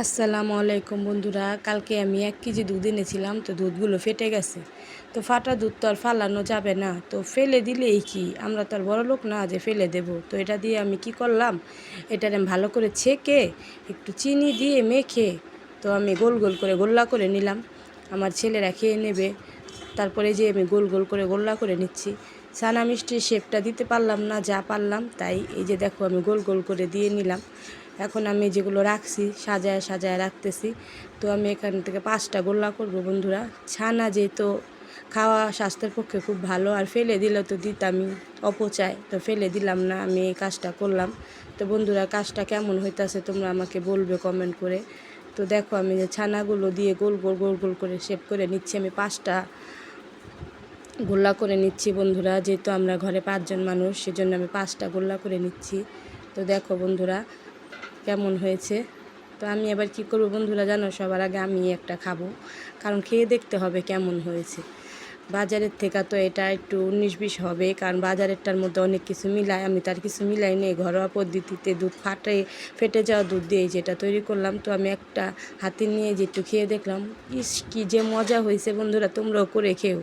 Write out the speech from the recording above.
আসসালামু আলাইকুম বন্ধুরা, কালকে আমি 1 কেজি দুধ এনেছিলাম। তো দুধগুলো ফেটে গেছে। তো ফাটা দুধ তো আর ফালানো যাবে না, তো ফেলে দিলেই কি, আমরা তো আর বড়লোক না যে ফেলে দেব। তো এটা দিয়ে আমি কি করলাম, এটার আমি ভালো করে ছেঁকে একটু চিনি দিয়ে মেখে তো আমি গোল গোল করে গোল্লা করে নিলাম। আমার ছেলেরা খেয়ে নেবে। তারপরে যে আমি গোল গোল করে গোল্লা করে নিচ্ছি। ছানা মিষ্টির শেপটা দিতে পারলাম না, যা পারলাম তাই। এই যে দেখো, আমি গোল গোল করে দিয়ে নিলাম। এখন আমি যেগুলো রাখছি সাজায় সাজায় রাখতেছি। তো আমি এখান থেকে 5টা গোল্লা করব বন্ধুরা। ছানা যেহেতু খাওয়া স্বাস্থ্যের পক্ষে খুব ভালো, আর ফেলে দিলে তো দিতামই, অপচয়, তো ফেলে দিলাম না, আমি এই কাজটা করলাম। তো বন্ধুরা, কাজটা কেমন হইতাছে তোমরা আমাকে বলবে কমেন্ট করে। তো দেখো, আমি যে ছানাগুলো দিয়ে গোল গোল গোল গোল করে শেপ করে নিচ্ছি। আমি 5টা গোল্লা করে নিচ্ছি বন্ধুরা। যেহেতু আমরা ঘরে 5 জন মানুষ, সেজন্য আমি 5টা গোল্লা করে নিচ্ছি। তো দেখো বন্ধুরা কেমন হয়েছে। তো আমি এবার কি করব বন্ধুরা জানো, সবার আগে আমি একটা খাবো, কারণ খেয়ে দেখতে হবে কেমন হয়েছে। বাজারের থেকে তো এটা একটু 19-20 হবে, কারণ বাজারেরটার মধ্যে অনেক কিছু মিলায়, আমি তার কিছু মিলাই নেই। ঘরোয়া পদ্ধতিতে দুধ ফেটে যাওয়া দুধ দিয়ে যেটা তৈরি করলাম। তো আমি একটা হাতে নিয়ে যে একটু খেয়ে দেখলাম, ইস কি যে মজা হয়েছে বন্ধুরা, তোমরাও করে খেও।